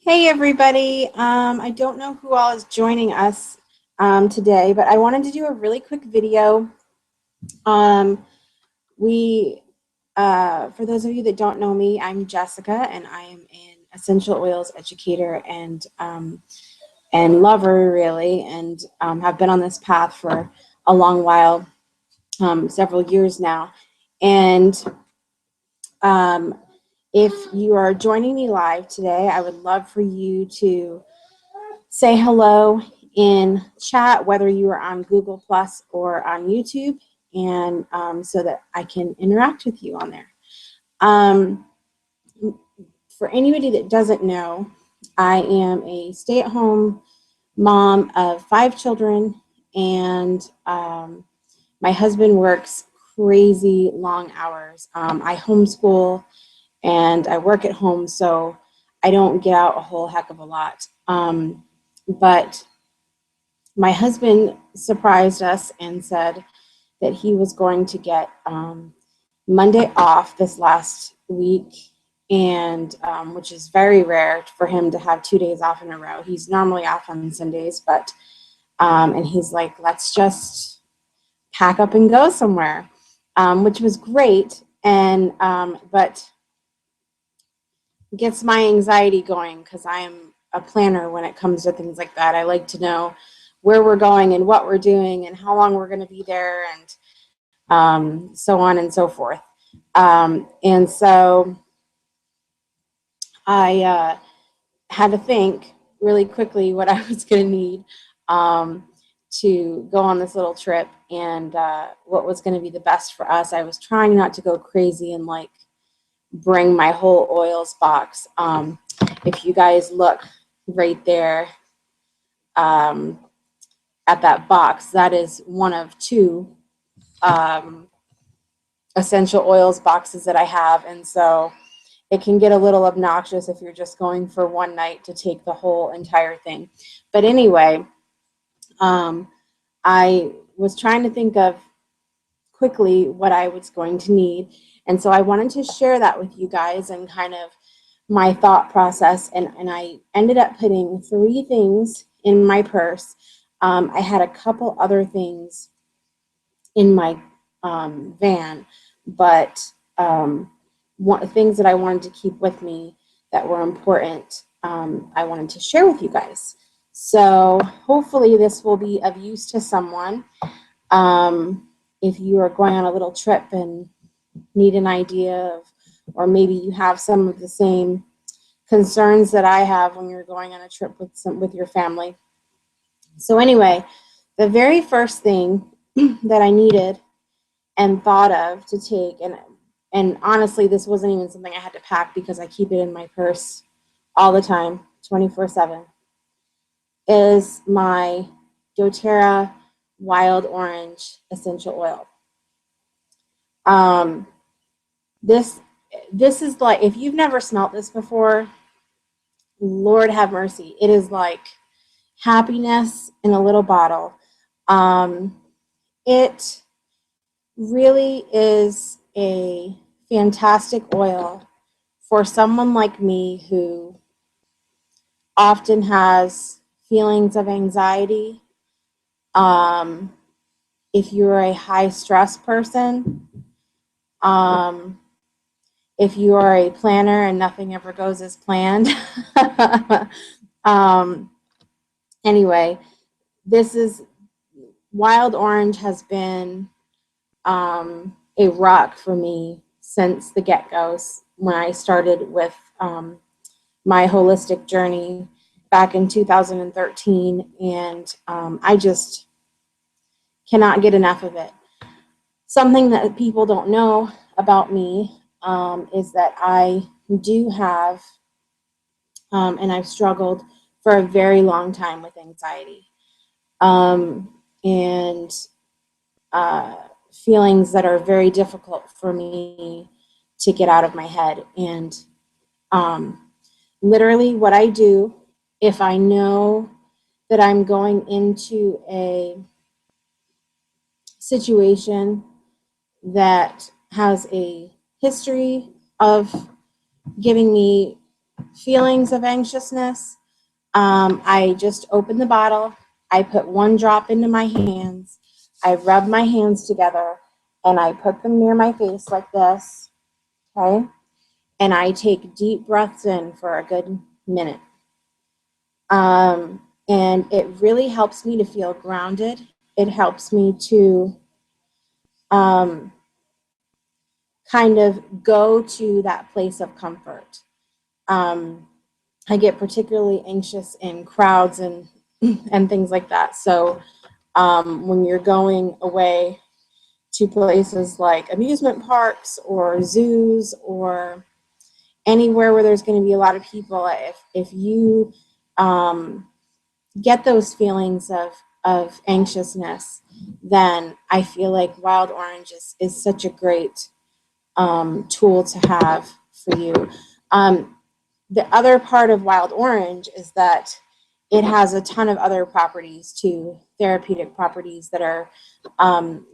Hey everybody, I don't know who all is joining us today, but I wanted to do a really quick video. Um, for those of you that don't know me, I'm Jessica, and I am an essential oils educator and lover, really, and have been on this path for a long while, several years now. And um, if you are joining me live today, I would love for you to say hello in chat, whether you are on Google Plus or on YouTube, and so that I can interact with you on there. For anybody that doesn't know, I am a stay-at-home mom of 5 children, and my husband works crazy long hours. I homeschool and I work at home, so I don't get out a whole heck of a lot. But my husband surprised us and said that he was going to get Monday off this last week, and which is very rare for him to have 2 days off in a row. He's normally off on Sundays, but and he's like, let's just pack up and go somewhere, which was great, and but gets my anxiety going because I am a planner when it comes to things like that. I like to know where we're going and what we're doing and how long we're going to be there, and so on and so forth. And so I had to think really quickly what I was going to need to go on this little trip, and what was going to be the best for us. I was trying not to go crazy and like bring my whole oils box. If you guys look right there at that box, that is one of 2 essential oils boxes that I have, and so it can get a little obnoxious if you're just going for one night to take the whole entire thing. But anyway, I was trying to think of quickly what I was going to need, and so I wanted to share that with you guys and kind of my thought process, and I ended up putting 3 things in my purse. I had a couple other things in my van, but things that I wanted to keep with me that were important, I wanted to share with you guys. So hopefully this will be of use to someone. If you are going on a little trip and need an idea of, or maybe you have some of the same concerns that I have when you're going on a trip with your family. So anyway, the very first thing that I needed and thought of to take, and honestly, this wasn't even something I had to pack because I keep it in my purse all the time, 24/7, is my doTERRA Wild Orange Essential Oil. This is like, if you've never smelt this before, Lord have mercy. It is like happiness in a little bottle. It really is a fantastic oil for someone like me who often has feelings of anxiety. If you're a high stress person, if you are a planner and nothing ever goes as planned. Anyway, this is Wild Orange has been a rock for me since the get-go, when I started with my holistic journey back in 2013, and I just cannot get enough of it. Something that people don't know about me is that I do have, and I've struggled for a very long time with anxiety, and feelings that are very difficult for me to get out of my head. And literally what I do, if I know that I'm going into a situation that has a history of giving me feelings of anxiousness, I just open the bottle, I put 1 drop into my hands, I rub my hands together, and I put them near my face like this, okay? And I take deep breaths in for a good minute. And it really helps me to feel grounded. It helps me to kind of go to that place of comfort. I get particularly anxious in crowds and and things like that. So when you're going away to places like amusement parks or zoos or anywhere where there's going to be a lot of people, if you get those feelings of anxiousness, then I feel like Wild Orange is such a great tool to have for you. The other part of Wild Orange is that it has a ton of other properties too, therapeutic properties that are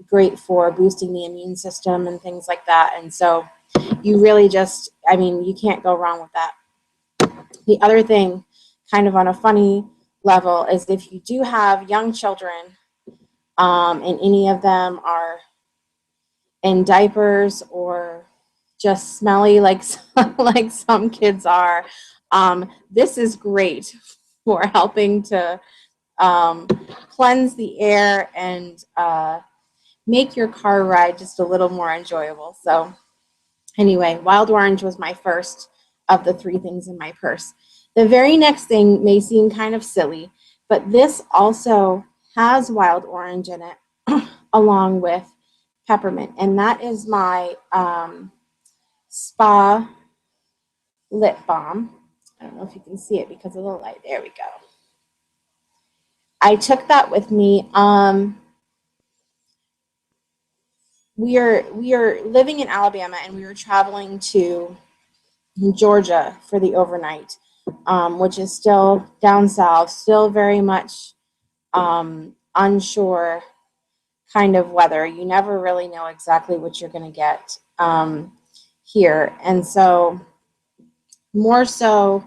great for boosting the immune system and things like that. And so you really just, I mean, you can't go wrong with that. The other thing, kind of on a funny level, is if you do have young children and any of them are in diapers or just smelly like like some kids are, this is great for helping to cleanse the air and make your car ride just a little more enjoyable. So anyway, Wild Orange was my first of the 3 things in my purse. The very next thing may seem kind of silly, but this also has Wild Orange in it along with peppermint, and that is my spa lip balm. I don't know if you can see it because of the light. There we go. I took that with me. We are living in Alabama, and we were traveling to Georgia for the overnight, which is still down south, still very much unsure kind of weather. You never really know exactly what you're going to get here. And so more so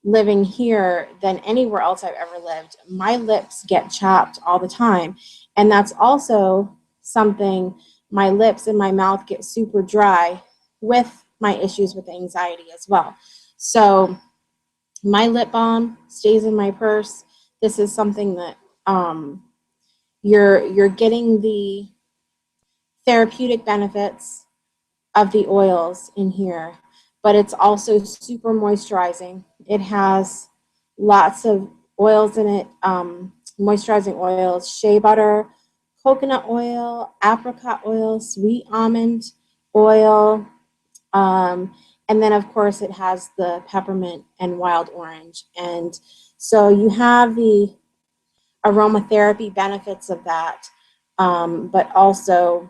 living here than anywhere else I've ever lived, my lips get chapped all the time. And that's also something, my lips and my mouth get super dry with my issues with anxiety as well. So my lip balm stays in my purse. This is something that you're getting the therapeutic benefits of the oils in here, but it's also super moisturizing. It has lots of oils in it, moisturizing oils, shea butter, coconut oil, apricot oil, sweet almond oil, and then of course it has the peppermint and wild orange. And so you have the aromatherapy benefits of that, but also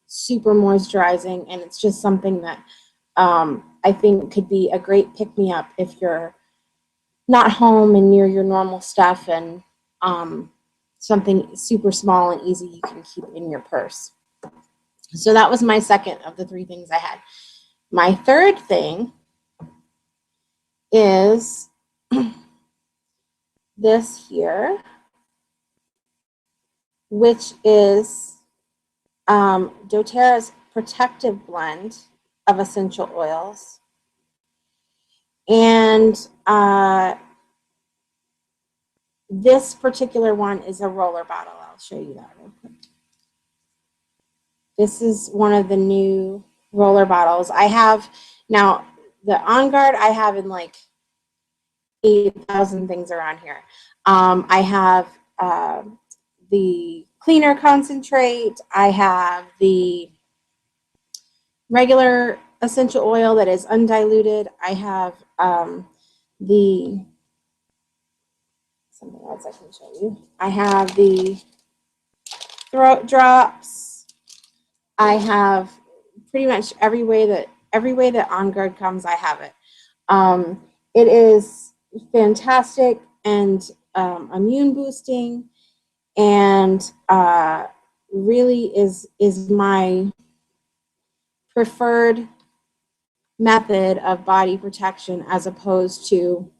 super moisturizing, and it's just something that I think could be a great pick-me-up if you're not home and near your normal stuff, and something super small and easy you can keep in your purse. So that was my second of the 3 things I had. My third thing is this here, which is doTERRA's protective blend of essential oils. And this particular one is a roller bottle. I'll show you that real quick. This is one of the new roller bottles. I have now the On Guard I have in like 8,000 things around here. I have the cleaner concentrate. I have the regular essential oil that is undiluted. I have the something else I can show you. I have the throat drops. I have pretty much every way that On Guard comes, I have it. It is fantastic and immune boosting, and really is my preferred method of body protection as opposed to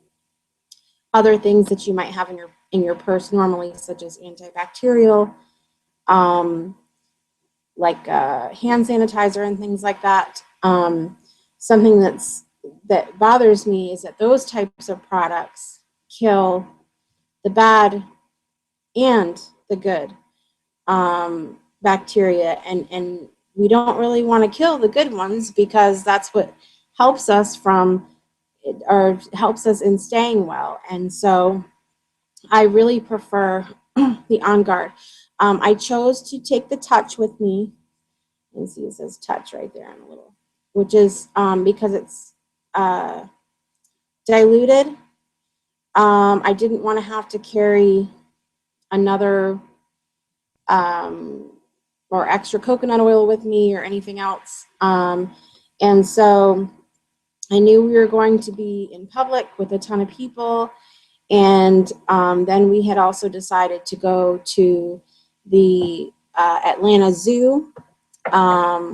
other things that you might have in your purse normally, such as antibacterial, like hand sanitizer and things like that. Something that bothers me is that those types of products kill the bad and the good bacteria, and we don't really want to kill the good ones because that's what helps us or helps us in staying well. And so I really prefer the On Guard. I chose to take the Touch with me. You can see it says Touch right there in a little, which is because it's diluted. I didn't want to have to carry another or extra coconut oil with me or anything else. And so I knew we were going to be in public with a ton of people. And then we had also decided to go to the Atlanta Zoo,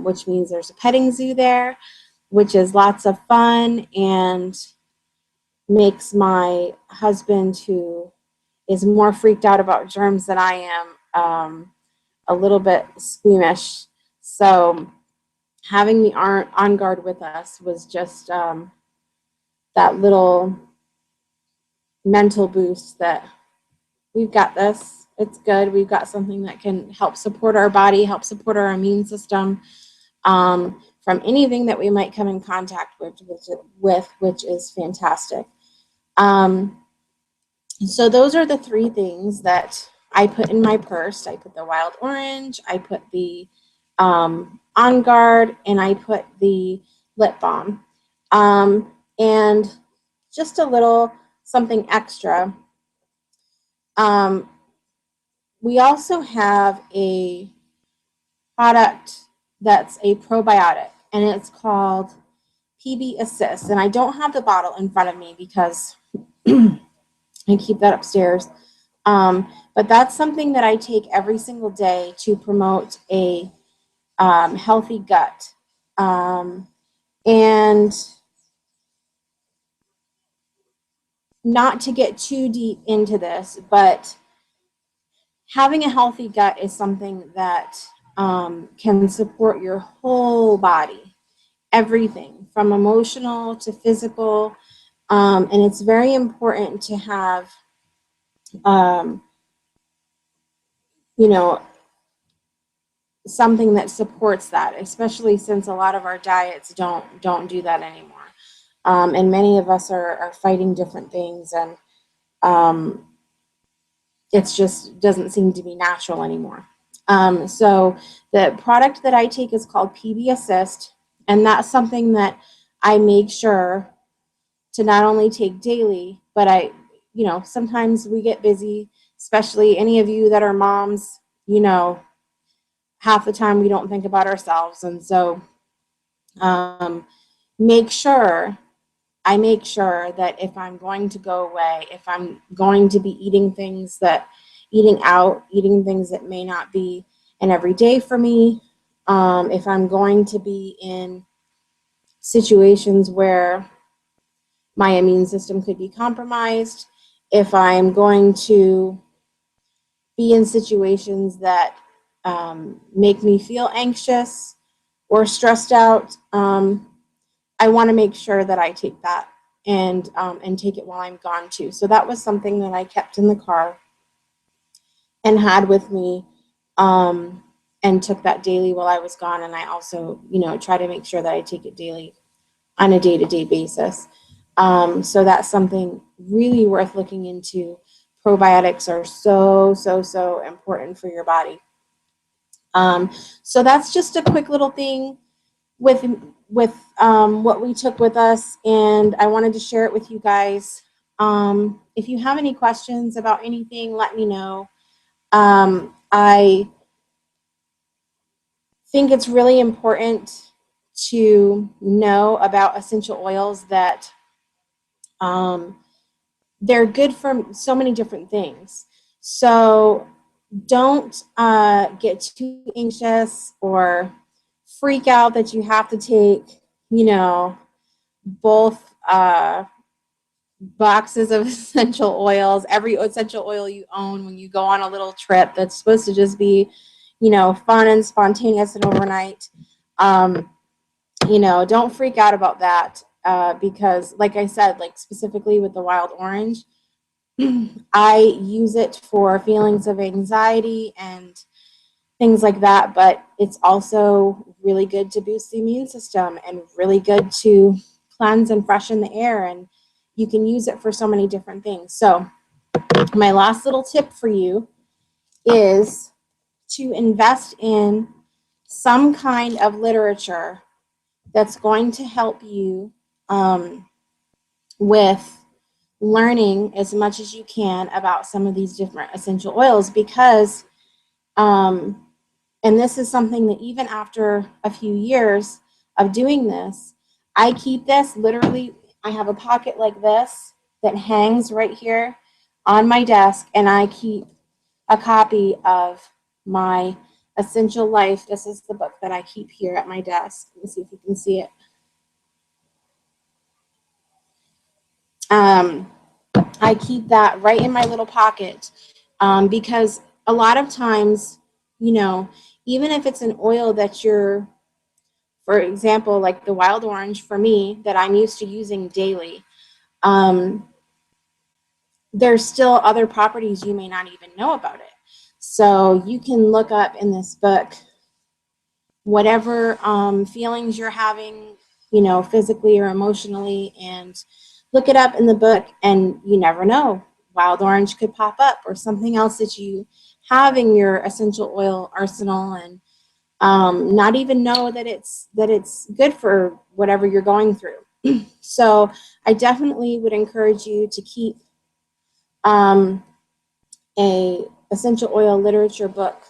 which means there's a petting zoo there, which is lots of fun and makes my husband, who is more freaked out about germs than I am, a little bit squeamish. So having the On Guard with us was just that little mental boost that we've got this. It's good. We've got something that can help support our body, help support our immune system from anything that we might come in contact with, which is fantastic. So those are the three things that I put in my purse. I put the wild orange, I put the On Guard, and I put the lip balm. And just a little something extra. We also have a product that's a probiotic, and it's called PB Assist. And I don't have the bottle in front of me because I keep that upstairs. But that's something that I take every single day to promote a healthy gut. And not to get too deep into this, but having a healthy gut is something that can support your whole body, everything from emotional to physical. And it's very important to have, you know, something that supports that, especially since a lot of our diets don't do that anymore. And many of us are fighting different things, and it's just doesn't seem to be natural anymore. So the product that I take is called PB Assist, and that's something that I make sure to not only take daily, but sometimes we get busy, especially any of you that are moms, half the time we don't think about ourselves. And so I make sure that if I'm going to go away, if I'm going to be eating things that may not be an everyday for me, if I'm going to be in situations where my immune system could be compromised, if I'm going to be in situations that make me anxious or stressed out, I want to make sure that I take that and take it while I'm gone too. So that was something that I kept in the car and had with me, and took that daily while I was gone. And I also, try to make sure that I take it daily on a day-to-day basis. So that's something really worth looking into. Probiotics are so important for your body. So that's just a quick little thing with what we took with us, and I wanted to share it with you guys. If you have any questions about anything, let me know. I think it's really important to know about essential oils, that they're good for so many different things. So don't get too anxious or freak out that you have to take, both boxes of essential oils, every essential oil you own when you go on a little trip that's supposed to just be, you know, fun and spontaneous and overnight. You know, don't freak out about that because, like I said, like specifically with the wild orange, I use it for feelings of anxiety and things like that, but it's also really good to boost the immune system and really good to cleanse and freshen the air, and you can use it for so many different things. So my last little tip for you is to invest in some kind of literature that's going to help you with learning as much as you can about some of these different essential oils, because and this is something that even after a few years of doing this, I keep this literally, I have a pocket like this that hangs right here on my desk, and I keep a copy of my Essential Life. This is the book that I keep here at my desk. Let me see if you can see it. I keep that right in my little pocket because a lot of times, you know, even if it's an oil that you're, for example, like the wild orange for me that I'm used to using daily, there's still other properties you may not even know about it. So you can look up in this book whatever feelings you're having, you know, physically or emotionally, and look it up in the book, and you never know. Wild orange could pop up, or something else that you have in your essential oil arsenal, and not even know that it's good for whatever you're going through. So I definitely would encourage you to keep a essential oil literature book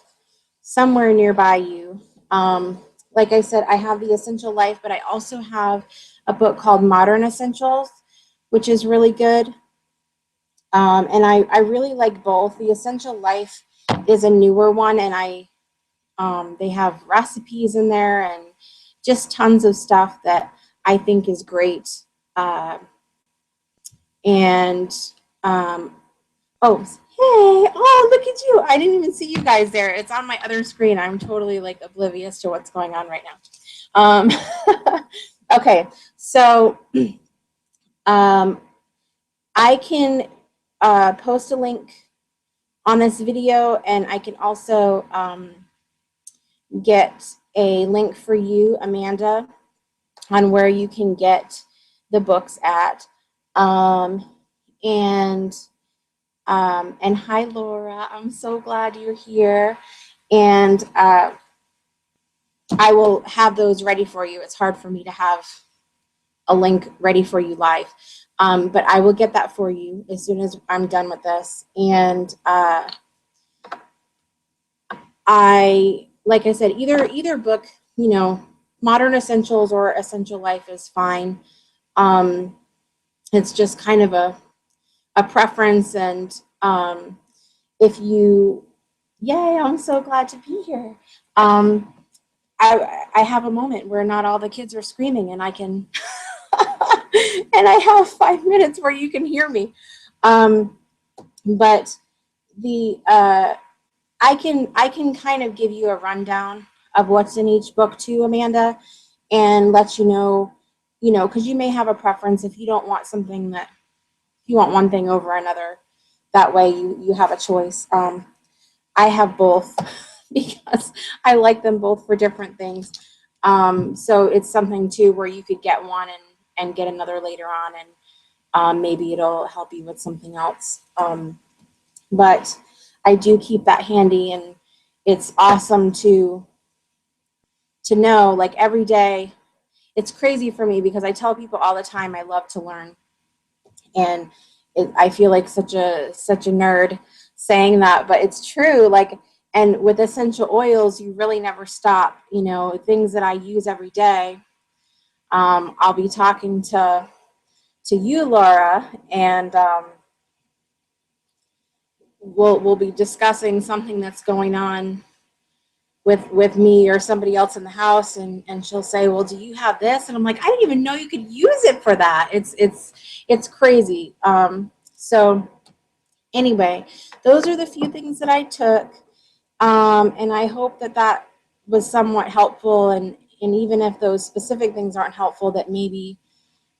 somewhere nearby you. Like I said, I have the Essential Life, but I also have a book called Modern Essentials, which is really good. And I really like both. The Essential Life is a newer one, and they have recipes in there and just tons of stuff that I think is great. And oh, hey, oh, look at you. I didn't even see you guys there. It's on my other screen. I'm totally like oblivious to what's going on right now. Okay, so I can post a link on this video, and I can also get a link for you, Amanda, on where you can get the books at. And hi, Laura. I'm so glad you're here. And I will have those ready for you. It's hard for me to have a link ready for you live. But I will get that for you as soon as I'm done with this. And like I said, either book, you know, Modern Essentials or Essential Life is fine. It's just kind of a preference. And if you, yay, I'm so glad to be here. I have a moment where not all the kids are screaming, and I can, and I have 5 minutes where you can hear me. But the I can kind of give you a rundown of what's in each book too, Amanda, and let you know, because you may have a preference if you don't want something that, if you want one thing over another. That way you have a choice. I have both because I like them both for different things. So it's something too where you could get one and get another later on, and maybe it'll help you with something else. But I do keep that handy, and it's awesome to know, like every day. It's crazy for me because I tell people all the time I love to learn, and I feel like such a nerd saying that, but it's true. Like, and with essential oils, you really never stop. You know, things that I use every day. I'll be talking to you, Laura, and we'll be discussing something that's going on with me or somebody else in the house, and she'll say, well, do you have this? And I'm like, I didn't even know you could use it for that. It's crazy. So anyway, those are the few things that I took. And I hope that that was somewhat helpful. And even if those specific things aren't helpful, that maybe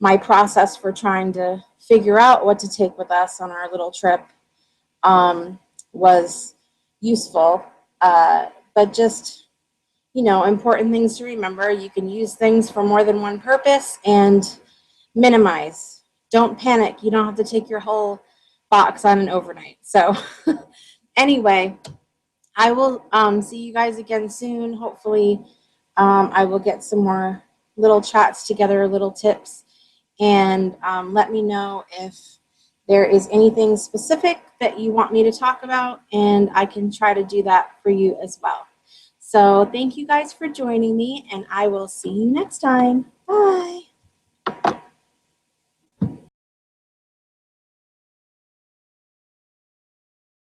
my process for trying to figure out what to take with us on our little trip was useful. But just, important things to remember. You can use things for more than one purpose, and minimize. Don't panic. You don't have to take your whole box on an overnight. So anyway, I will see you guys again soon. Hopefully, I will get some more little chats together, little tips, and let me know if there is anything specific that you want me to talk about, and I can try to do that for you as well. So thank you guys for joining me, and I will see you next time. Bye.